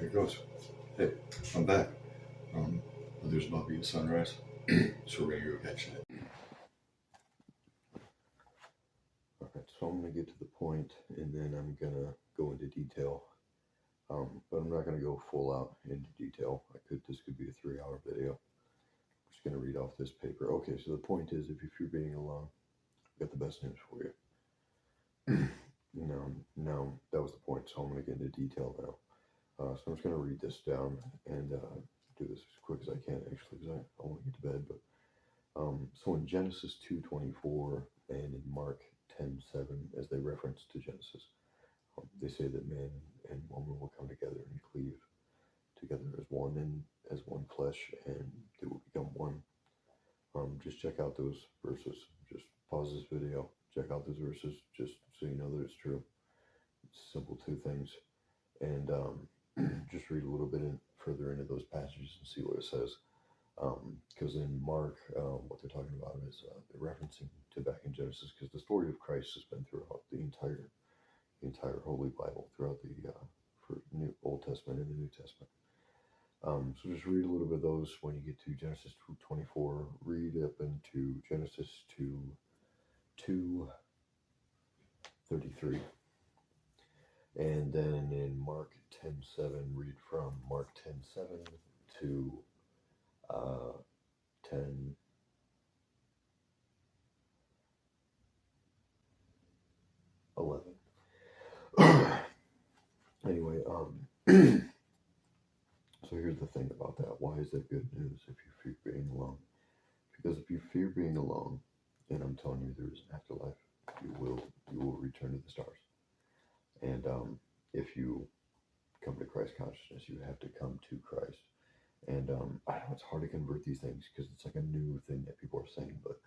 it goes. Hey, I'm back. There's about to be a sunrise, so we're gonna go catch that. Alright, so I'm gonna get to the point, and then I'm gonna go into detail. But I'm not gonna go full out into detail. This could be a 3-hour video. I'm just gonna read off this paper. Okay, so the point is, if you're being alone, I've got the best news for you. No, that was the point. So I'm gonna get into detail now. So I'm just going to read this down and do this as quick as I can, actually, because I want to get to bed. But so in Genesis 2:24 and in Mark 10:7, as they reference to Genesis, they say that man and woman will come together and cleave together as one and as one flesh, and they will become one. Just check out those verses. Just pause this video, check out those verses, just so you know that it's true. It's simple 2 things, and just read a little bit further into those passages and see what it says. Because in Mark, what they're talking about is they're referencing to back in Genesis, because the story of Christ has been throughout the entire Holy Bible, throughout the New Old Testament and the New Testament. So just read a little bit of those when you get to Genesis 2:24. Read up into Genesis 2:33. And then in Mark 10:7, read from Mark 10:7 to 10:11. Anyway, so here's the thing about that. Why is that good news if you fear being alone? Because if you fear being alone, and I'm telling you there is an afterlife, you will return to the stars. And if you come to Christ consciousness, you have to come to Christ. And I know it's hard to convert these things because it's like a new thing that people are saying, but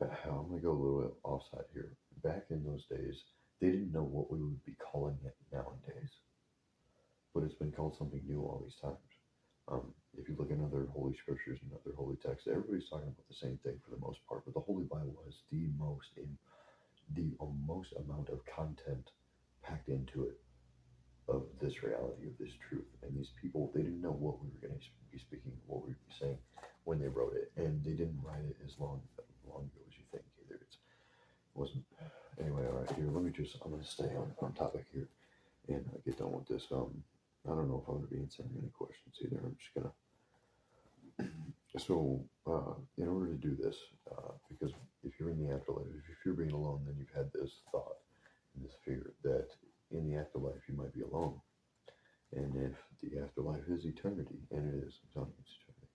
I'm going to go a little bit offside here. Back in those days, they didn't know what we would be calling it nowadays, but it's been called something new all these times. If you look in other holy scriptures and other holy texts, everybody's talking about the same thing for the most part, but the Holy Bible has the most amount of content packed into it of this reality, of this truth. And these people, they didn't know what we were going to be speaking, what we would be saying when they wrote it, and they didn't write it as long ago as you think either. It wasn't. Anyway, all right, here, I'm going to stay on topic here and get done with this. I don't know if I'm going to be answering any questions either. I'm just going to. So, in order to do this, because if you're in the afterlife, if you're being alone, then you've had this thought and this fear that in the afterlife you might be alone. And if the afterlife is eternity, and it is, I'm telling you it's eternity,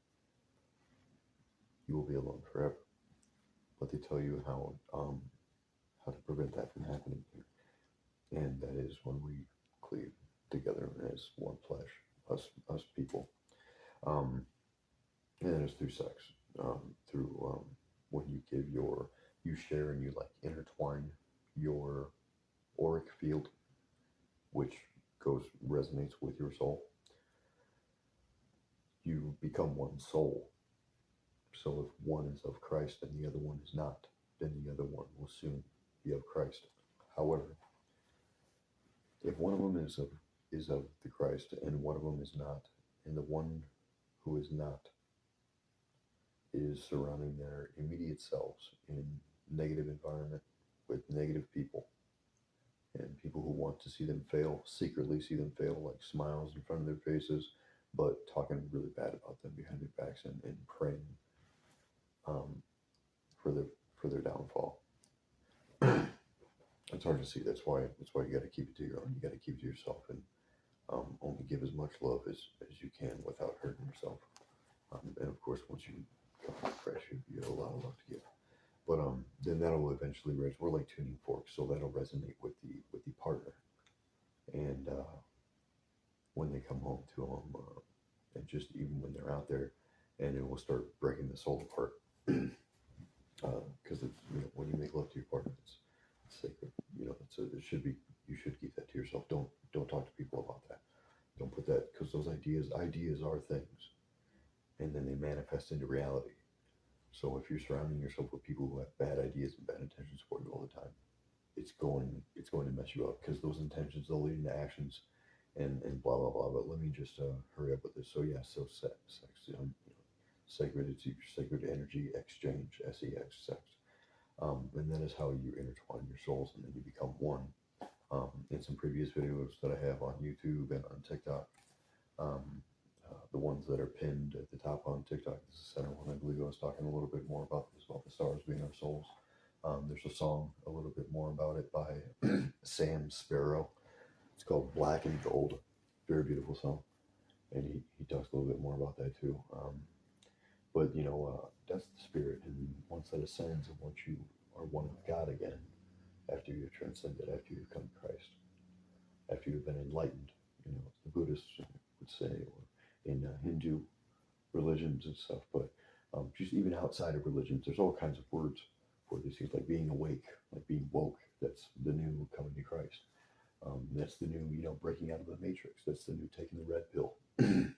you will be alone forever. But they tell you how to prevent that from happening here. And that is when we cleave together as one flesh, us people. And that is through sex, through when you share and you like intertwine your auric field, which resonates with your soul. You become one soul. So if one is of Christ and the other one is not, then the other one will soon be of Christ. However, if one of them is of the Christ and one of them is not, and the one who is not is surrounding their immediate selves in negative environment with negative people and people who want to see them fail, secretly see them fail, like smiles in front of their faces, but talking really bad about them behind their backs and praying for their downfall. It's hard to see. That's why you got to keep it to your own. You got to keep it to yourself and only give as much love as you can without hurting yourself. And of course, once you come fresh, you have a lot of love to give. But then that'll eventually resonate. We're like tuning forks, so that'll resonate with the partner. And when they come home to them, and just even when they're out there, and it will start breaking the soul apart. Because it's, when you make love to your partner, it's sacred. You should keep that to yourself. Don't talk to people about that. Don't put that, because those ideas are things, and then they manifest into reality. So if you're surrounding yourself with people who have bad ideas and bad intentions for you all the time, it's going to mess you up, because those intentions, they'll lead into actions, and blah blah blah. But let me just hurry up with this. So yeah, so sex, sacred. It's your sacred energy exchange. S.e.x. Sex. And that is how you intertwine your souls, and then you become one. In some previous videos that I have on YouTube and on TikTok, the ones that are pinned at the top on TikTok, this is the center one. I believe I was talking a little bit more about this, about the stars being our souls. There's a song a little bit more about it by Sam Sparrow. It's called Black and Gold. Very beautiful song. And he talks a little bit more about that too. But that's the spirit. And once that ascends, and once you are one with God again, after you've transcended, after you've come to Christ, after you've been enlightened, the Buddhists would say, or in Hindu religions and stuff. But just even outside of religions, there's all kinds of words for these things, like being awake, like being woke. That's the new coming to Christ. That's the new, breaking out of the matrix. That's the new taking the red pill. And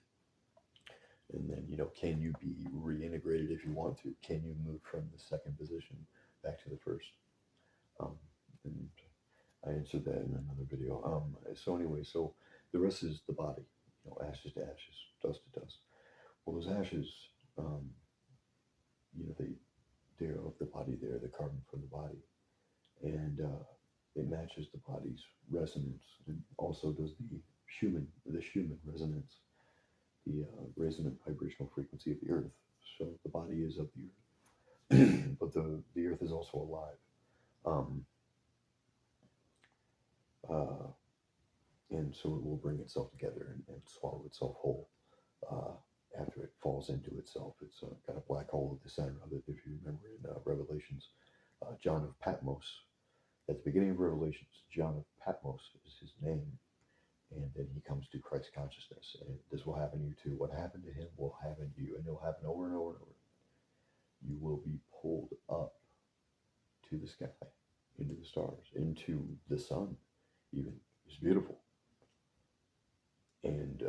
then, can you be reintegrated if you want to? Can you move from the second position back to the first? And I answered that in another video. So anyway, so the rest is the body, ashes to ashes, dust to dust. Well, those ashes, they're of the body there, the carbon from the body. And it matches the body's resonance, and also does the Schumann resonance, the resonant vibrational frequency of the earth. So the body is of the earth, but the earth is also alive. And so it will bring itself together and swallow itself whole after it falls into itself. It's got a black hole at the center of it. If you remember in Revelations, John of Patmos, at the beginning of Revelations, John of Patmos is his name. And then he comes to Christ consciousness. And this will happen to you too. What happened to him will happen to you. And it'll happen over and over and over. You will be pulled up to the sky, into the stars, into the sun even. It's beautiful. And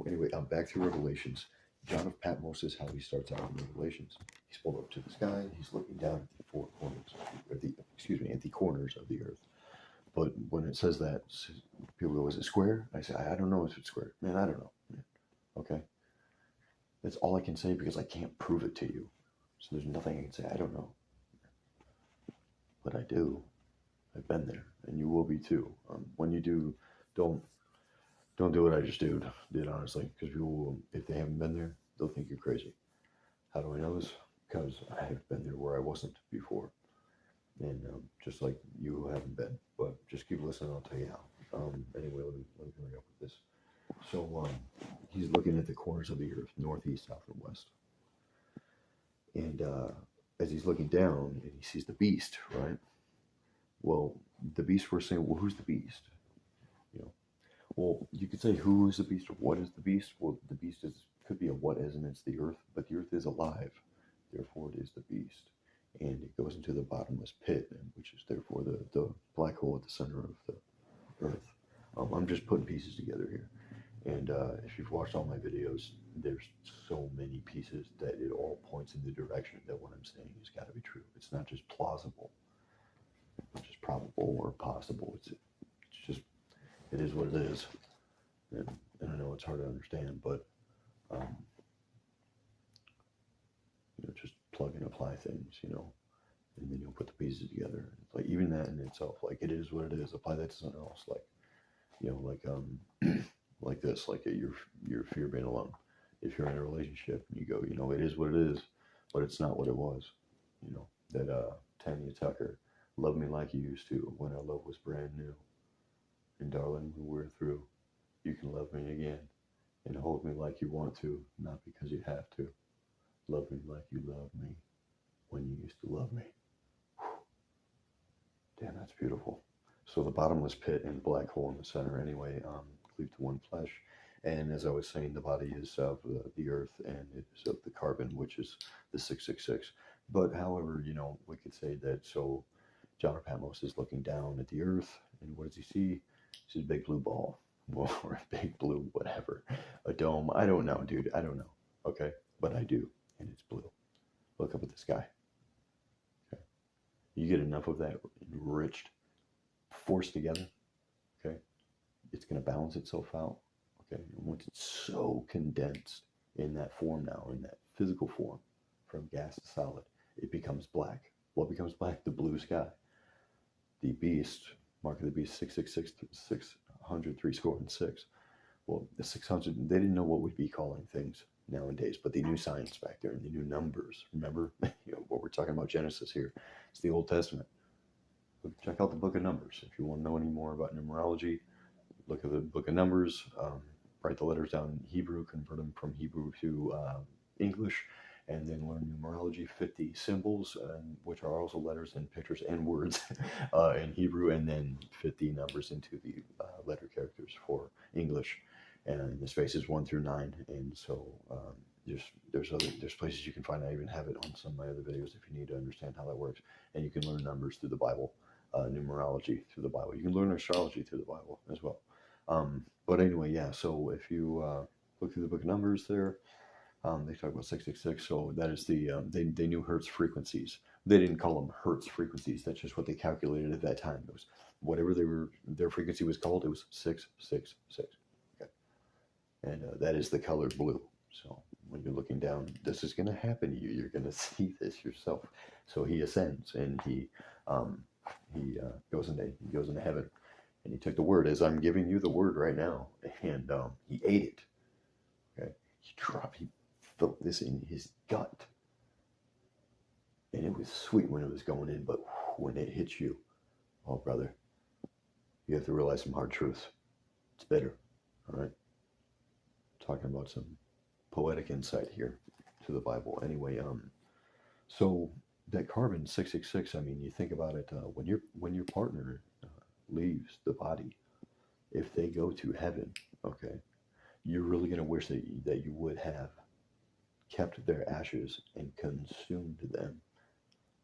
anyway, I'm back to Revelations. John of Patmos is how he starts out in Revelations. He's pulled up to the sky. He's looking down at the four corners, at the corners of the earth. But when it says that, people go, "Is it square?" I say, "I don't know if it's square, man. I don't know." Okay, that's all I can say because I can't prove it to you. So there's nothing I can say. I don't know, but I do. I've been there, and you will be too. When you do, don't do what I just did honestly, because people will, if they haven't been there, they'll think you're crazy. How do I know this? Because I have been there where I wasn't before, and just like you haven't been. But just keep listening, I'll tell you how. Anyway, let me hurry up with this. So he's looking at the corners of the earth, northeast, south, and west, and as he's looking down, and he sees the beast, right? Well, the beast, we're saying, well, who's the beast? Well, you could say who is the beast or what is the beast? Well, the beast could be a what is, and it's the earth, but the earth is alive. Therefore, it is the beast. And it goes into the bottomless pit, which is therefore the black hole at the center of the earth. I'm just putting pieces together here. And if you've watched all my videos, there's so many pieces that it all points in the direction that what I'm saying has got to be true. It's not just plausible, it's just probable or possible. It's just, it is what it is. And I know it's hard to understand, but just plug and apply things, and then you'll put the pieces together. It's like even that in itself, like it is what it is. Apply that to something else, like this, like your fear of being alone. If you're in a relationship and you go, it is what it is, but it's not what it was. That Tanya Tucker, love me like you used to when our love was brand new. And darling, when we're through, you can love me again and hold me like you want to, not because you have to. Love me like you loved me when you used to love me. Whew. Damn, that's beautiful. So the bottomless pit and black hole in the center anyway, cleave to one flesh. And as I was saying, the body is of the earth and it is of the carbon, which is the 666. But however, we could say that, so John of Patmos is looking down at the earth, and what does he see? He sees a big blue ball, or a big blue whatever, a dome. I don't know, dude. I don't know. Okay, but I do, and it's blue. Look up at the sky. Okay, you get enough of that enriched force together. Okay, it's going to balance itself out. Okay, and once it's so condensed in that form now, in that physical form, from gas to solid, it becomes black. What becomes black? The blue sky. The beast, mark of the beast, 666, 600, three score and six. Well, the 600, they didn't know what we'd be calling things nowadays, but they knew science back there and they knew numbers. Remember, what we're talking about Genesis here. It's the Old Testament. Check out the book of Numbers. If you want to know any more about numerology, look at the book of Numbers, write the letters down in Hebrew, convert them from Hebrew to English, and then learn numerology, 50 symbols, which are also letters and pictures and words in Hebrew, and then 50 numbers into the letter characters for English. And the spaces 1 through 9. And so there's places you can find. I even have it on some of my other videos if you need to understand how that works. And you can learn numbers through the Bible, numerology through the Bible. You can learn astrology through the Bible as well. But anyway, yeah. So if you look through the book of Numbers there, they talk about 666. So that is they knew Hertz frequencies. They didn't call them Hertz frequencies. That's just what they calculated at that time. It was whatever their frequency was called. It was 666. Okay, and that is the color blue. So when you're looking down, this is going to happen to you. You're going to see this yourself. So he ascends and he goes into heaven, and he took the word as I'm giving you the word right now, and he ate it. Okay, he felt this in his gut, and it was sweet when it was going in, but when it hits you, oh brother, you have to realize some hard truths. It's bitter. All right, talking about some poetic insight here to the Bible. Anyway, so that carbon 666. I mean, you think about it when your partner leaves the body, if they go to heaven, okay, you're really gonna wish that you would have kept their ashes and consumed them.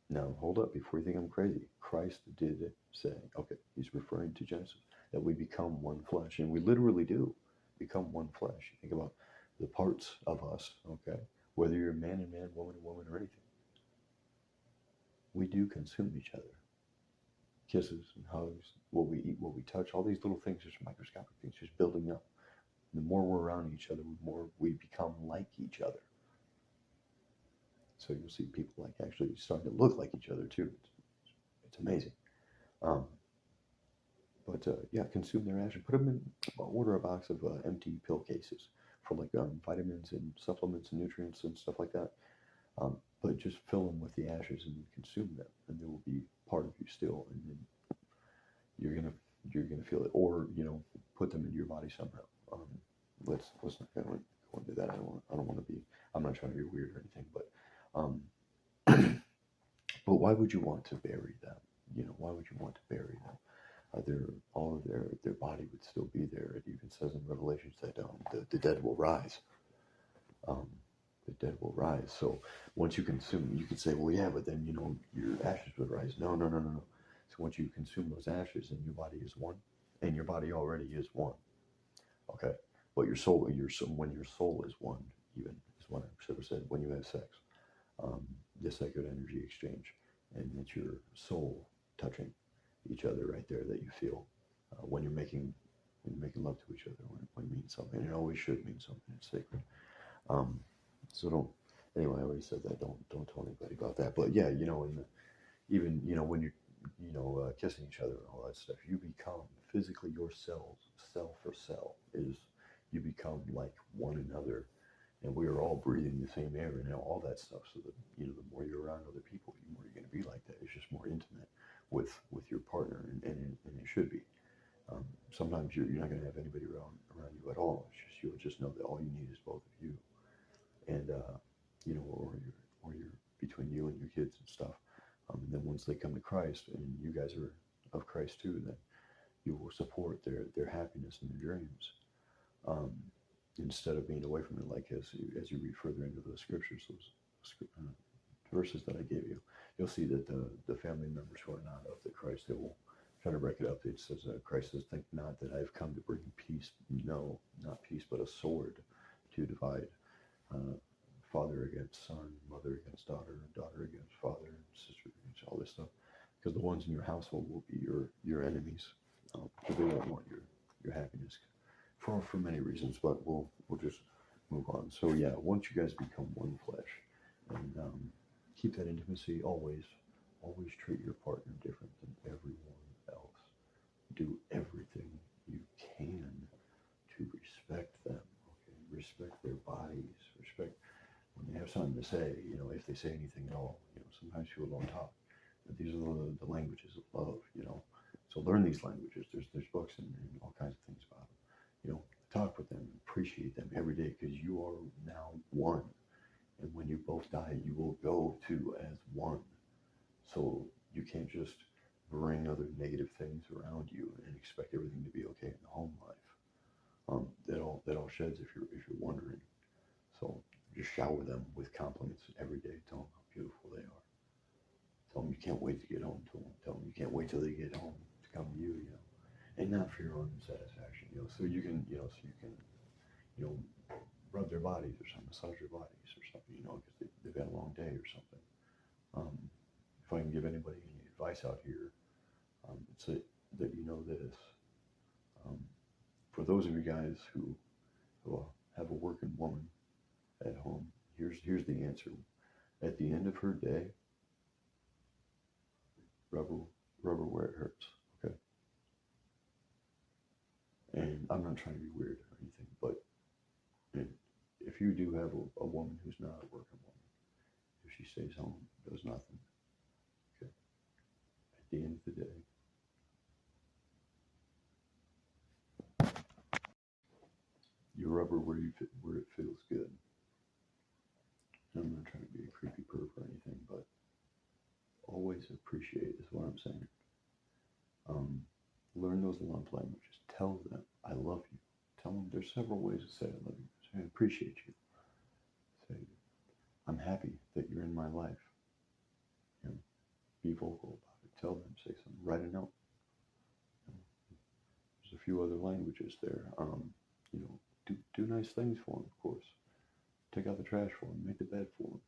Now, hold up, before you think I'm crazy, Christ did say, okay, he's referring to Genesis, that we become one flesh, and we literally do become one flesh. You think about the parts of us, okay, whether you're man and man, woman and woman, or anything, we do consume each other. Kisses and hugs, what we eat, what we touch, all these little things, just microscopic things, just building up. The more we're around each other, the more we become like each other. So you'll see people like actually starting to look like each other too. It's amazing. Um, but yeah, consume their ashes. Put them in, order a box of empty pill cases for like vitamins and supplements and nutrients and stuff like that. But just fill them with the ashes and consume them, and they will be part of you still. And then you're gonna feel it, or put them into your body somehow. Let's not go into that. I don't want to be. I'm not trying to be weird or anything, but but why would you want to bury them? Why would you want to bury them? All of their body would still be there. It even says in Revelations that the dead will rise. The dead will rise. So once you consume, you could say, well, yeah, but then your ashes would rise. No. So once you consume those ashes, and your body is one, and your body already is one. Okay, but when your soul is one, even is what I should have said. When you have sex, the sacred energy exchange, and it's your soul touching each other right there that you feel when you're making love to each other, when it means something. It always should mean something. It's sacred. So don't. Anyway, I already said that. Don't tell anybody about that. But yeah, even when you're kissing each other and all that stuff, you become physically your cells, cell for cell, you become like one another, and we are all breathing the same air and all that stuff. So that the more you're around other people, the more you're going to be like that. It's just more intimate with your partner, and it should be. Sometimes you're not going to have anybody around you at all. It's just you'll just know that all you need is both of you, and or you're between you and your kids and stuff. And then once they come to Christ, and you guys are of Christ too, then you will support their happiness and their dreams, instead of being away from it. Like as you read further into the scriptures, those verses that I gave you, you'll see that the family members who are not of the Christ, they will try to break it up. It says Christ says, "Think not that I have come to bring peace. No, not peace, but a sword to divide." Father against son, mother against daughter, daughter against father, sister against all this stuff. Because the ones in your household will be your enemies. Because they won't want your happiness for many reasons, but we'll just move on. So yeah, once you guys become one flesh, and keep that intimacy always. Always treat your partner different than everyone else. Do everything you can to respect them. Okay, respect their bodies. Respect when they have something to say. You know, if they say anything at all. You know, sometimes people don't talk. But these are the languages of love. You know, so learn these languages. There's books and all kinds of things about them. You know, talk with them, appreciate them every day because you are now one. And when you both die, you will go to as one. So you can't just bring other negative things around you and expect everything to be okay in the home life. That all sheds if you're wondering. So just shower them with compliments every day. Tell them how beautiful they are. Tell them you can't wait to get home to them. Tell them you can't wait till they get home to come to you. You know, and not for your own satisfaction. You know, so you can rub their bodies or something, massage their bodies or something. You know, because they've had a long day or something. If I can give anybody any advice out here, it's that you know this. For those of you guys who have a working woman at home, here's the answer. At the end of her day, rubber where it hurts. Okay. And I'm not trying to be weird or anything, but if you do have a woman who's not a working woman, if she stays home, does nothing, okay, at the end of the day, you rub her where it feels good. And I'm not trying to be a creepy perv or anything, but always appreciate is what I'm saying. Learn those love languages. Tell them, I love you. Tell them there's several ways to say I love you. Say I appreciate you. Say I'm happy that you're in my life. You know, be vocal about it. Tell them, say something. Write a note. You know, there's a few other languages there. You know, do nice things for them, of course. Take out the trash for them. Make the bed for them.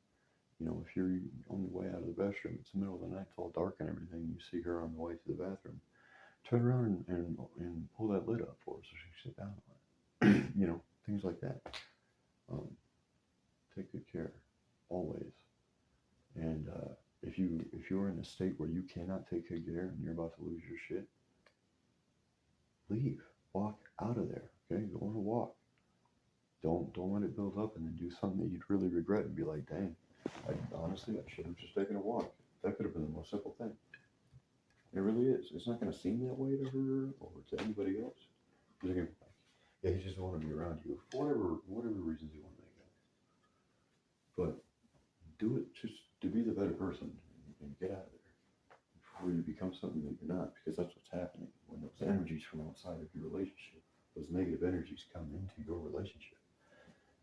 You know, if you're on your way out of the restroom, it's the middle of the night, it's all dark and everything, you see her on the way to the bathroom, turn around and pull that lid up for her so she can sit down on it. You know, things like that. Take good care, always. And if you're in a state where you cannot take good care and you're about to lose your shit, leave. Walk out of there. Okay, go on a walk. Don't let it build up and then do something that you'd really regret and be like, dang. Honestly, I should have just taken a walk. That could have been the most simple thing. It really is. It's not going to seem that way to her or to anybody else. They're going to be like, yeah, he just want to be around you for whatever reasons you want to make it. But do it just to be the better person and get out of there before you become something that you're not, because that's what's happening. When those energies from outside of your relationship, those negative energies come into your relationship,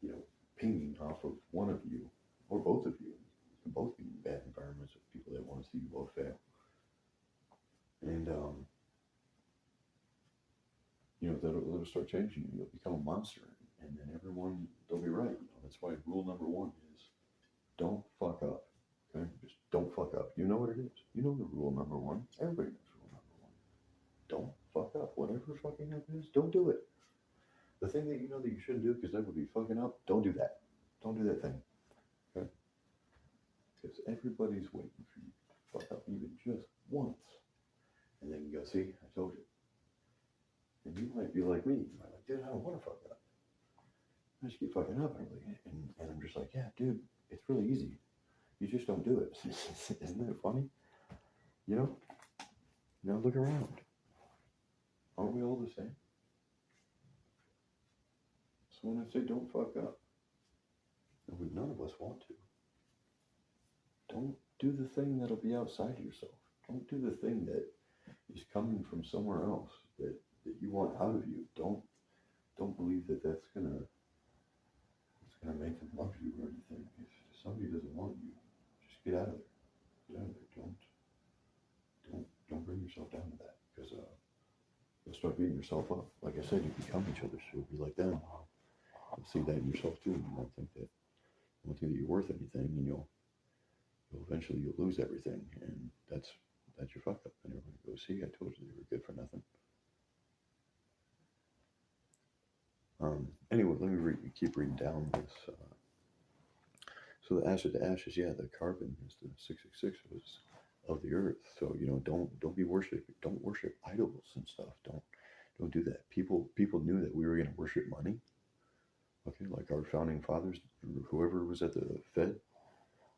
you know, pinging off of one of you or both of you. You can both be in bad environments with people that want to see you both fail. And, you know, that'll start changing you. You'll become a monster. And then everyone, they'll be right. You know, that's why rule number one is don't fuck up. Okay? Just don't fuck up. You know what it is. You know the rule number one. Everybody knows rule number one. Don't fuck up. Whatever fucking up is, don't do it. The thing that you know that you shouldn't do because that would be fucking up, don't do that. Don't do that thing. Okay? Because everybody's waiting for you to fuck up even just once. And then you go, see, I told you. And you might be like me. You might be like, dude, I don't want to fuck up. I just keep fucking up. And I'm just like, yeah, dude, it's really easy. You just don't do it. Isn't that funny? You know? Now look around. Aren't we all the same? So when I say don't fuck up, none of us want to. Don't do the thing that'll be outside yourself. Don't do the thing that is coming from somewhere else that you want out of you. Don't believe that that's gonna make them love you or anything. If somebody doesn't want you, just get out of there. Get out of there. Don't bring yourself down to that, because you'll start beating yourself up. Like I said, you become each other, so you'll be like them. You'll see that in yourself too, and you won't think that you're worth anything, and you'll eventually lose everything, and that's your fuck up. And everybody goes, see, I told you they were good for nothing. Anyway, let me keep reading down this. So the acid to ashes, yeah, the carbon is the 666 was of the earth. So don't be don't worship idols and stuff. Don't do that. People knew that we were going to worship money. Okay, like our founding fathers, whoever was at the Fed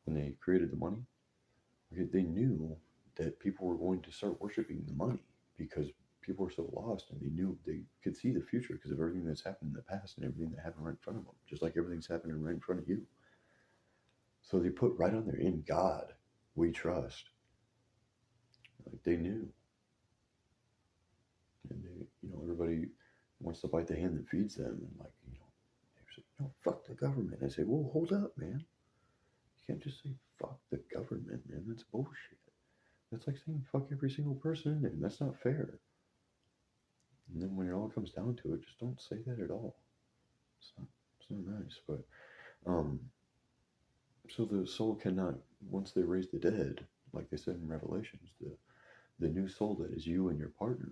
when they created the money. Okay, they knew that people were going to start worshiping the money because people were so lost, and they knew they could see the future because of everything that's happened in the past and everything that happened right in front of them, just like everything's happening right in front of you. So they put right on there, in God we trust. Like they knew. And everybody wants to bite the hand that feeds them, and they say, no, fuck the government. I say, well, hold up, man. You can't just say fuck the government, man. That's bullshit. That's like saying fuck every single person in there. That's not fair. And then when it all comes down to it, just don't say that at all. It's not nice. But so the soul cannot, once they raise the dead, like they said in Revelations, the new soul that is you and your partner,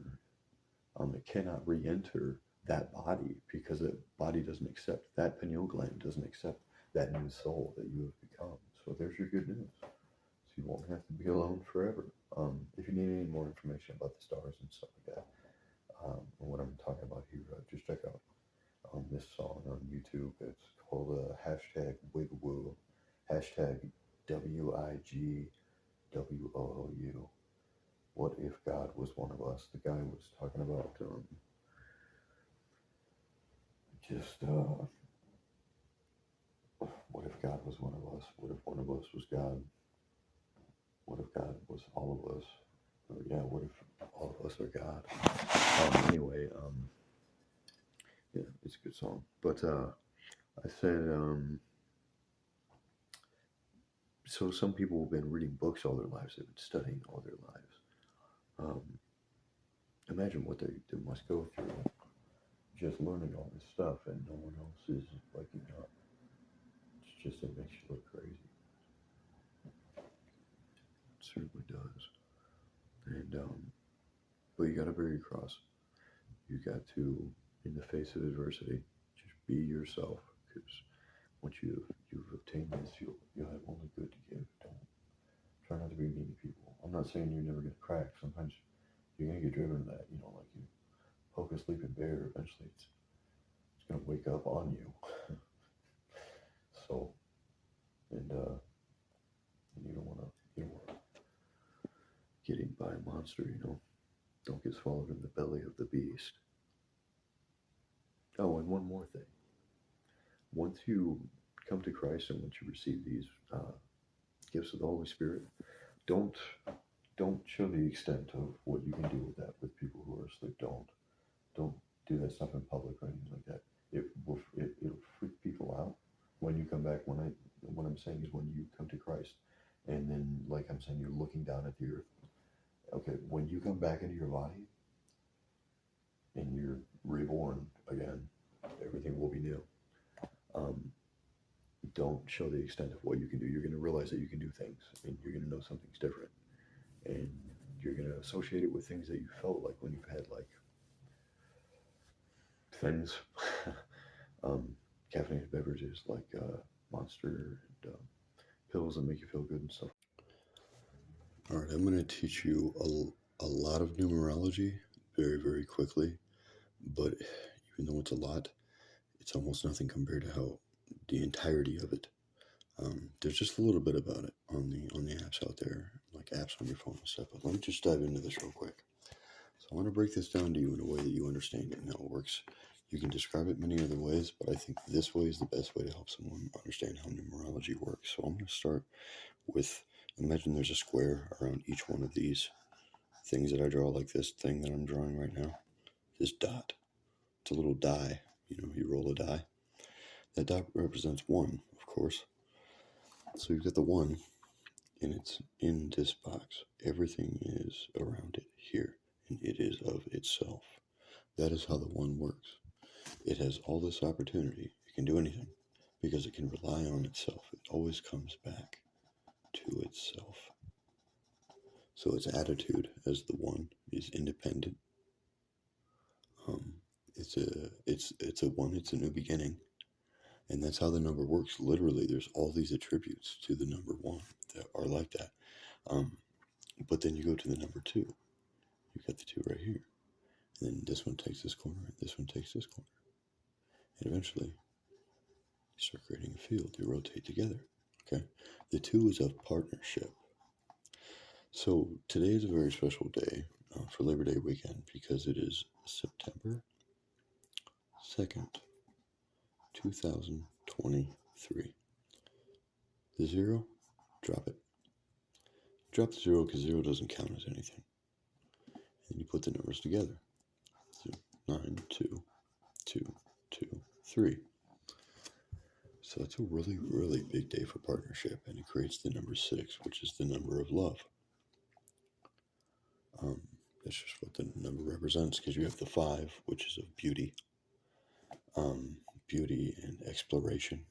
it cannot re-enter that body because that body doesn't accept, that pineal gland doesn't accept that new soul that you have become. So there's your good news. So you won't have to be alone forever. If you need any more information about the stars and stuff like that, and what I'm talking about here, just check out this song on YouTube. It's called hashtag Wigwoo, hashtag WIGWOOU. What if God was one of us? The guy was talking about what if God was one of us? What if one of us was God? What if God was all of us? Or, yeah, what if all of us are God? Anyway, yeah, it's a good song. But I said, so some people have been reading books all their lives. They've been studying all their lives. Imagine what they must go through just learning all this stuff, and no one else is waking up. It's just, it makes you look crazy. It certainly does. And but you got to bear your cross. You got to, in the face of adversity, just be yourself. Because once you've obtained this, you'll have only good to give. Don't try not to be mean to people. I'm not saying you're never gonna crack. Sometimes you're gonna get driven to that. Like you poke a sleeping bear. Eventually, it's gonna wake up on you. So, and you don't wanna get eaten by a monster. Don't get swallowed in the belly of the beast. Oh, and one more thing. Once you come to Christ and once you receive these gifts of the Holy Spirit, don't show the extent of what you can do with that with people who are asleep. Don't do that stuff in public or anything like that. It'll freak people out when you come back. What I'm saying is when you come to Christ, and then like I'm saying, you're looking down at the earth. Okay, when you come back into your body and you're reborn again, everything will be new. Don't show the extent of what you can do. You're going to realize that you can do things, and you're going to know something's different, and you're going to associate it with things that you felt like when you've had like things, caffeinated beverages like Monster and pills that make you feel good and stuff. All right, I'm going to teach you a lot of numerology very, very quickly, but even though it's a lot, it's almost nothing compared to how the entirety of it. There's just a little bit about it on the apps out there, like apps on your phone and stuff. But let me just dive into this real quick. So I want to break this down to you in a way that you understand it and how it works. You can describe it many other ways, but I think this way is the best way to help someone understand how numerology works. So I'm going to start with, imagine there's a square around each one of these things that I draw, like this thing that I'm drawing right now. This dot. It's a little die. You roll a die. That dot represents 1, of course. So you've got the 1, and it's in this box. Everything is around it here, and it is of itself. That is how the 1 works. It has all this opportunity. It can do anything because it can rely on itself. It always comes back to itself. So its attitude as the 1 is independent. it's a one. It's a new beginning, and that's how the number works. Literally, there's all these attributes to the number one that are like that. But then you go to the number two. You've got the two right here, and then this one takes this corner, and this one takes this corner, and eventually you start creating a field. They rotate together. Okay, the two is of partnership. So today is a very special day for Labor Day weekend because it is September 2nd, 2023. The zero, drop it. Drop the zero because zero doesn't count as anything. And you put the numbers together. 9, 2, 2, 2, 3. So that's a really, really big day for partnership, and it creates the number 6, which is the number of love. That's just what the number represents, because you have the 5, which is of beauty, beauty and exploration.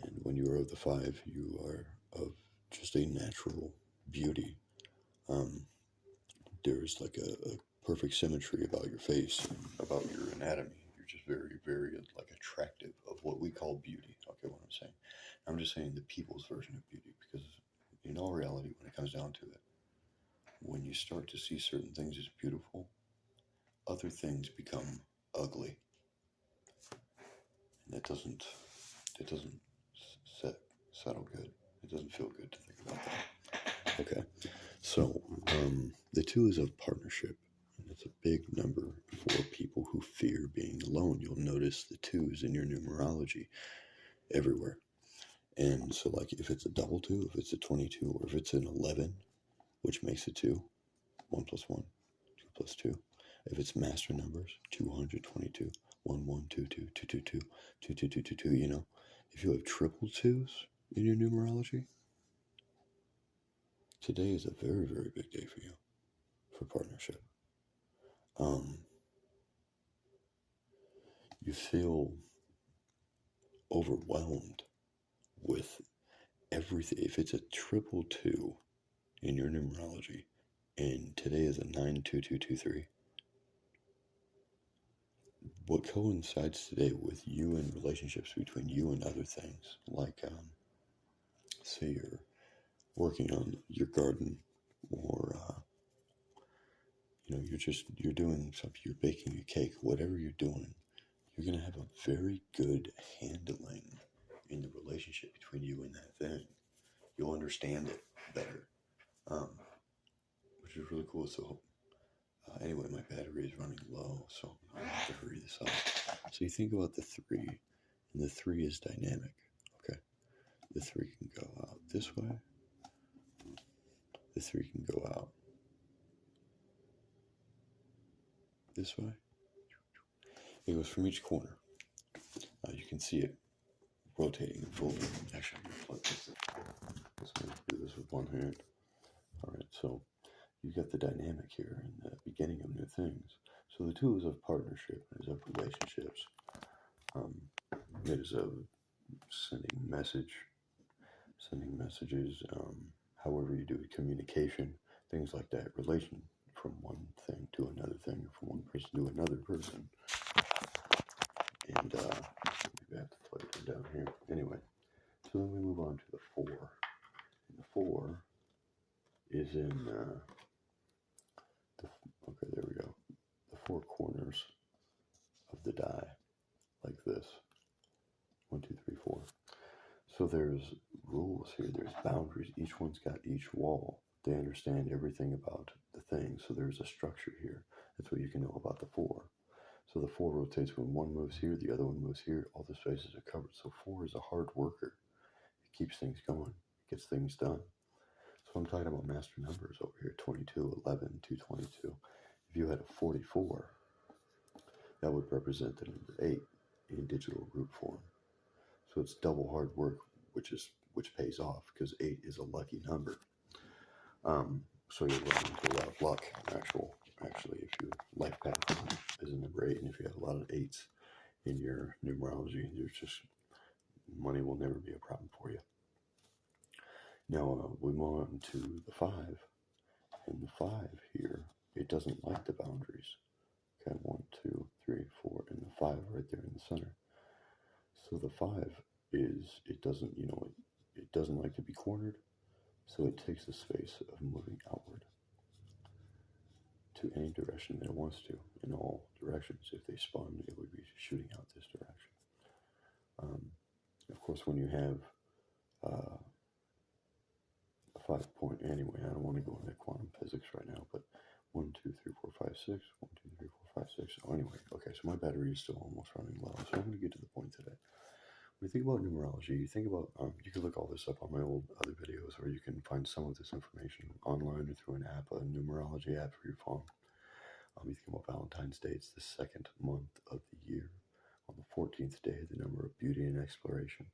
And when you are of the 5, you are of just a natural beauty. There's like a perfect symmetry about your face, and about your anatomy. You're just very, very like attractive of what we call beauty. Okay, what I'm saying. I'm just saying the people's version of beauty, because in all reality, when it comes down to it, when you start to see certain things as beautiful, other things become ugly. And it doesn't settle good. It doesn't feel good to think about that. Okay, so the 2 is of partnership, and it's a big number for people who fear being alone. You'll notice the 2s in your numerology everywhere. And so, like, if it's a double 2, if it's a 22, or if it's an 11, which makes it 2, 1 plus 1, 2 plus 2. If it's master numbers, 222, 1, 1, 2, 2, 2, 2, 2, 2, 2, 2, 2, 2, you know. If you have triple 2s in your numerology, today is a very, very big day for you, for partnership. You feel overwhelmed with everything. If it's a triple 2 in your numerology, and today is a 92223, what coincides today with you and relationships between you and other things, like say you're working on your garden, or you're doing something, you're baking a cake, whatever you're doing, you're going to have a very good handling in the relationship between you and that thing. You'll understand it better, which is really cool. So anyway, my battery is running low, so I have to hurry this up. So you think about the 3, and the 3 is dynamic. Okay, the 3 can go out this way. The 3 can go out this way. It goes from each corner. You can see it rotating and folding. Actually, I'm going to do this with one hand. All right, so you get the dynamic here and the beginning of new things. So the 2 is of partnership, it is of relationships. It is of sending messages, however you do it, communication, things like that, relation from one thing to another thing, from one person to another person. And maybe I have to play it down here. Anyway, so then we move on to the 4. And the 4 is in, okay, there we go. The 4 corners of the die, like this. 1, 2, 3, 4. So there's rules here, there's boundaries. Each one's got each wall. They understand everything about the thing. So there's a structure here. That's what you can know about the 4. So the 4 rotates when one moves here, the other one moves here. All the spaces are covered. So 4 is a hard worker. It keeps things going. It gets things done. So I'm talking about master numbers over here, 22, 11, 222. If you had a 44, that would represent the number 8 in digital group form. So it's double hard work, which pays off, because 8 is a lucky number. So you'll run into a lot of luck. Actually, if your life path is a number 8, and if you have a lot of 8s in your numerology, there's just money will never be a problem for you. Now we move on to the 5, and the 5 here, it doesn't like the boundaries. Okay, 1, 2, 3, 4, and the 5 right there in the center. So the 5 is, it doesn't, it doesn't like to be cornered, so it takes the space of moving outward to any direction that it wants to, in all directions. If they spun, it would be shooting out this direction. Of course, when you have a 5 point, anyway, I don't want to go into quantum physics right now, but 1, 2, 3, 4, 5, 6, 1, 2, 3, 4, 5, 6. Oh, anyway, okay, so my battery is still almost running low, so I'm going to get to the point today. When you think about numerology, you think about, you can look all this up on my old other videos, or you can find some of this information online or through an app, a numerology app for your phone. You think about Valentine's Day, it's the 2nd month of the year. On the 14th day, the number of beauty and exploration.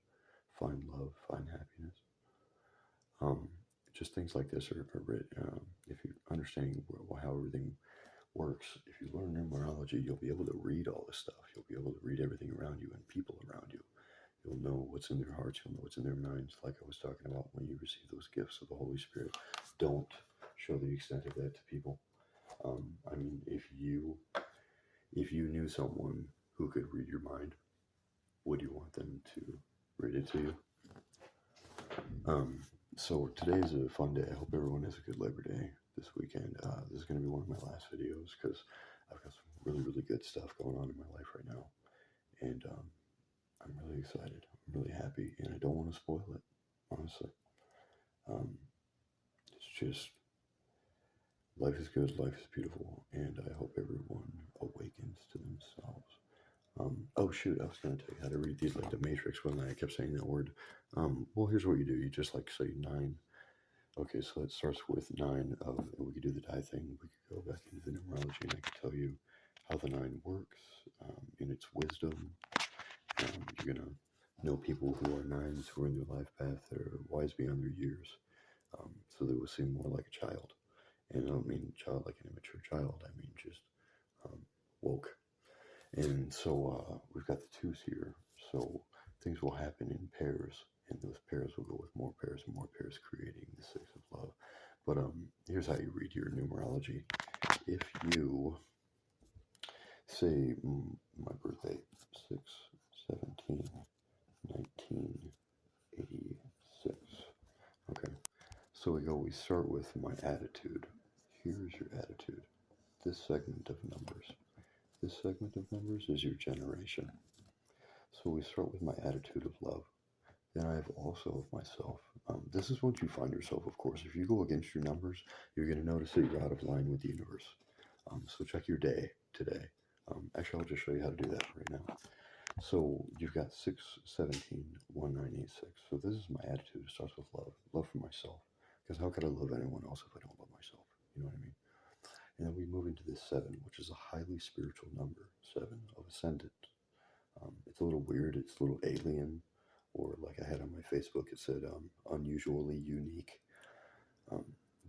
Find love, find happiness. Just things like this are written. If you understand how everything works, if you learn numerology, you'll be able to read all this stuff. You'll be able to read everything around you and people around you. You'll know what's in their hearts. You'll know what's in their minds. Like I was talking about when you receive those gifts of the Holy Spirit, don't show the extent of that to people. I mean, if you knew someone who could read your mind, would you want them to read it to you? So today is a fun day. I hope everyone has a good Labor Day this weekend. This is going to be one of my last videos because I've got some really, really good stuff going on in my life right now. And I'm really excited. I'm really happy. And I don't want to spoil it, honestly. It's just, life is good, life is beautiful, and I hope everyone awakens to themselves. Oh shoot, I was going to tell you how to read these like the Matrix, wasn't I? I kept saying that word. Well, here's what you do. You just like say 9. Okay, so it starts with 9 of, and we could do the die thing. We could go back into the numerology and I could tell you how the 9 works, in its wisdom. You're going to know people who are 9s, who are in their life path, that are wise beyond their years. So they will seem more like a child. And I don't mean child like an immature child. I mean just woke. And so we've got the 2s here. So things will happen in pairs, and those pairs will go with more pairs and more pairs, creating the 6 of love. But here's how you read your numerology. If you say my birthday, 6/17/1986. Okay. So we start with my attitude. Here's your attitude. This segment of numbers. This segment of numbers is your generation. So we start with my attitude of love. Then I have also of myself. This is once you find yourself, of course. If you go against your numbers, you're going to notice that you're out of line with the universe. So check your day today. Actually, I'll just show you how to do that right now. So you've got 6/17/1986. So this is my attitude. It starts with love. Love for myself. Because how could I love anyone else if I don't love myself? You know what I mean? And then we move into this 7, which is a highly spiritual number. 7 of ascendant. It's a little weird. It's a little alien. Or like I had on my Facebook, it said unusually unique.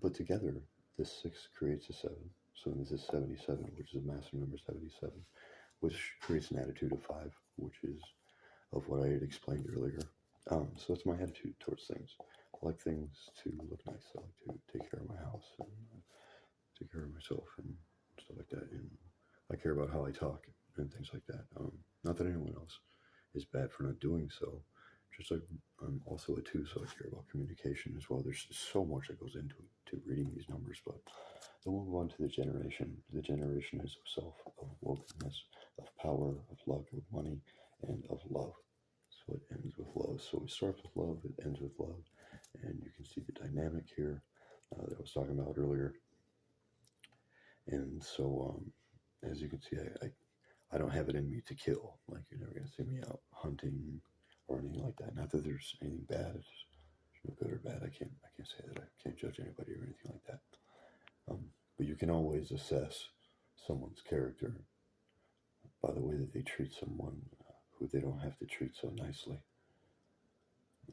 But together, this 6 creates a 7. So this is 77, which is a master number 77, which creates an attitude of 5, which is of what I had explained earlier. So that's my attitude towards things. I like things to look nice. I like to take care of my house and take care of myself and stuff like that. And I care about how I talk and things like that. Not that anyone else is bad for not doing so. Just like I'm also a 2, so I care about communication as well. There's so much that goes into reading these numbers, but then we'll move on to the generation. The generation is of self, of awokenness, of power, of luck, of money, and of love. So it ends with love. So it starts with love, it ends with love. And you can see the dynamic here that I was talking about earlier. And so, as you can see, I don't have it in me to kill. Like, you're never going to see me out hunting or anything like that. Not that there's anything bad. It's no good or bad. I can't say that. I can't judge anybody or anything like that. But you can always assess someone's character by the way that they treat someone who they don't have to treat so nicely.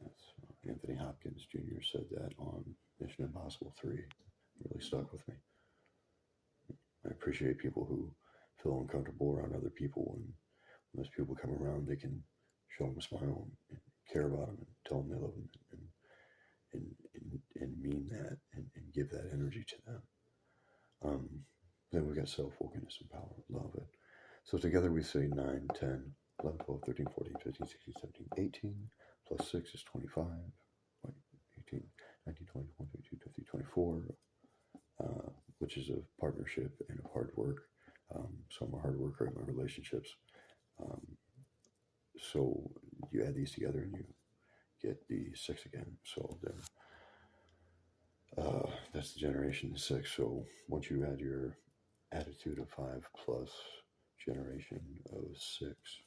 That's Anthony Hopkins Jr. said that on Mission Impossible 3. It really stuck with me. I appreciate people who feel uncomfortable around other people, and when those people come around, they can show them a smile and care about them and tell them they love them and mean that and give that energy to them. Then we got self, wokeness, and power, love it. So together we say 9, 10, 11, 12, 13, 14, 15, 16, 17, 18, plus 6 is 25, 18, 19, 20, 21, 22, 23, 24, which is a partnership and a hard work. So I'm a hard worker in my relationships. So you add these together and you get the 6 again. So then that's the generation 6. So once you add your attitude of 5 plus generation of 6,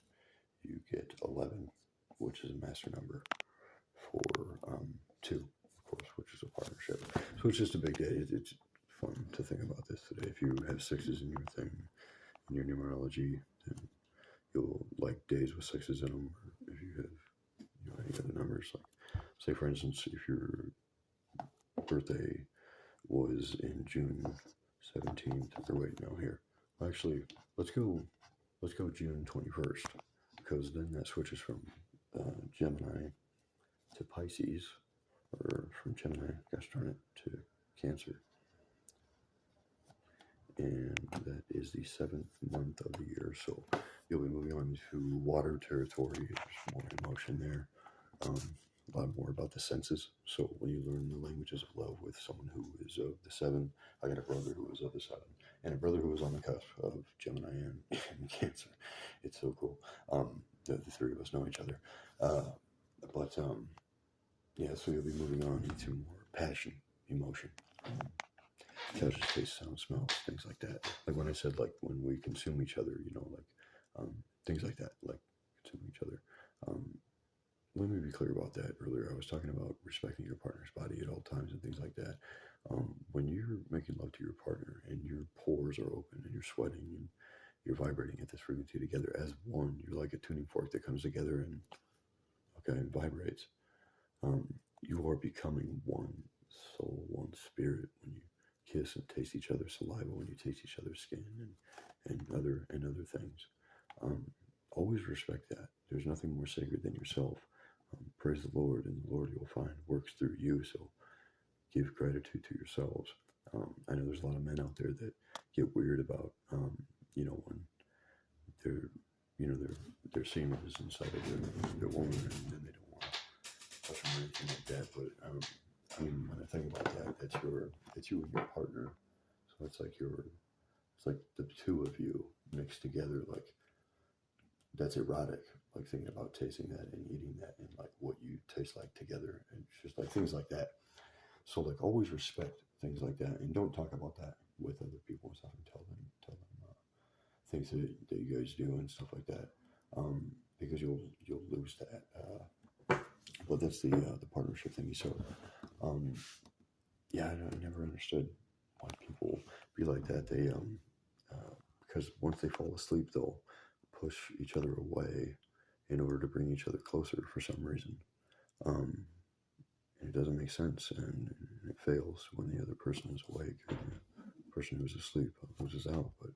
you get 11, which is a master number for 2, of course, which is a partnership. So it's just a big day. It's fun to think about this today. If you have 6s in your thing, in your numerology, then you'll like days with 6s in them. Or if you have any other numbers, like say for instance, if your birthday was in June 17th, or wait, no, here. Actually, let's go June 21st, because then that switches from Gemini to Pisces, or from Gemini, gosh darn it, to Cancer. And that is the 7th month of the year, so you'll be moving on to water territory. There's more emotion there, a lot more about the senses. So when you learn the languages of love with someone who is of the 7, I got a brother who was of the 7, and a brother who was on the cusp of Gemini and Cancer. It's so cool. The 3 of us know each other. Yeah, so you'll be moving on into more passion, emotion. Touch, taste, sound, smells, things like that. Like when I said, like when we consume each other, things like that, like consume each other. Let me be clear about that. Earlier, I was talking about respecting your partner's body at all times and things like that. When you're making love to your partner and your pores are open and you're sweating and you're vibrating at this frequency together as one, you're like a tuning fork that comes together and vibrates. You are becoming one soul, one spirit when you kiss and taste each other's saliva, when you taste each other's skin and other things. Always respect that. There's nothing more sacred than yourself. Praise the Lord, and the Lord, you'll find, works through you. So give gratitude to yourselves. I know there's a lot of men out there that get weird about, when their semen is inside of their woman, and then they don't want to touch them or anything like that. But when I think about that, it's you and your partner. So it's like the 2 of you mixed together, like that's erotic. Like thinking about tasting that and eating that and like what you taste like together, and just like things like that. So like always respect things like that, and don't talk about that with other people and stuff, and tell them things that you guys do and stuff like that, because you'll lose that. But that's the partnership thingy. So I never understood why people be like that. They because once they fall asleep, they'll push each other away in order to bring each other closer for some reason. And it doesn't make sense, and it fails when the other person is awake, and the person who's asleep loses out. But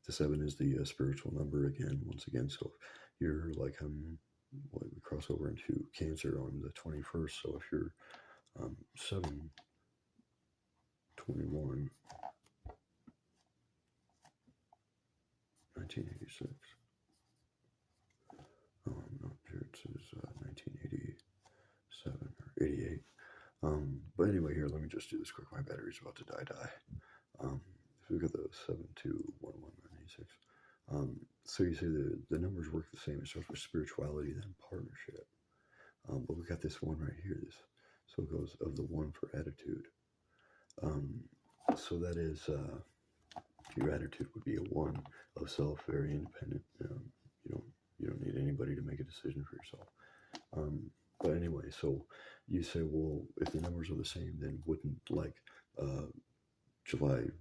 the 7 is the spiritual number once again. So if you're like, we cross over into Cancer on the 21st. So if you're 7, 21, 1986. No, here it says 1987 or 88. But anyway, here, let me just do this quick. My battery's about to die. If we look at the 7211986. So you see the numbers work the same. It starts with spirituality, then partnership. But we got this one right here. So it goes of the 1 for attitude. So that is your attitude would be a 1 of self, very independent. You don't need anybody to make a decision for yourself. But anyway, so you say, well, if the numbers are the same, then wouldn't like July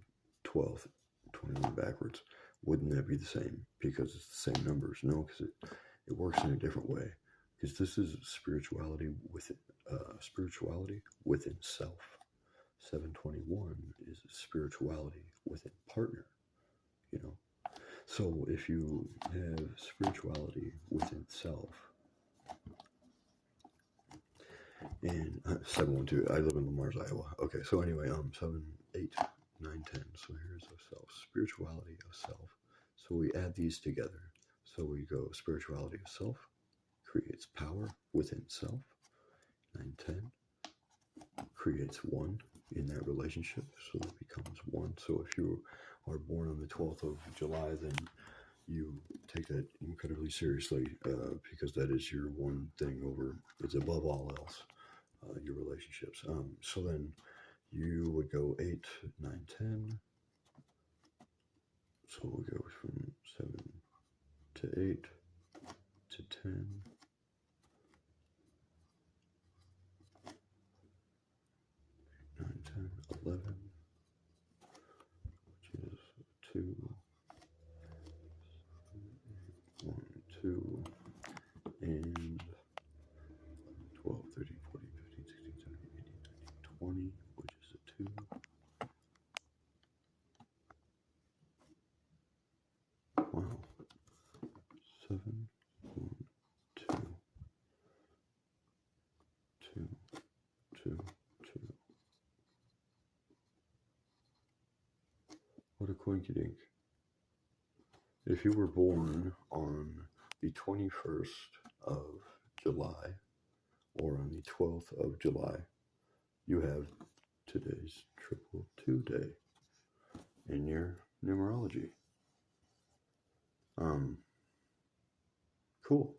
12th, 21 backwards, wouldn't that be the same because it's the same numbers? No, because it works in a different way. Because this is spirituality within self. 721 is spirituality within partner. So if you have spirituality within self, and 712, I live in Lamar's, Iowa. Okay, so anyway, 7, 8, 9, 10. So here's a self, spirituality of self. So we add these together. So we go spirituality of self creates power within self. 9, 10 creates one in that relationship. So that becomes one. So if you are born on the 12th of July, then you take that incredibly seriously because that is your one thing over, it's above all else, your relationships. So then you would go 8, 9, 10. So we'll go from 7 to 8 to 10. 9, 10, 11, which is 2, 1, 2, and 12, 13, 14, 15, 16, 17, 18, 19, 20, which is a 2. Wow. 7, 1, 2, 2, 2, 2. What a coinky dink. If you were born on the 21st of July or on the 12th of July, you have today's triple 2 day in your numerology. Cool.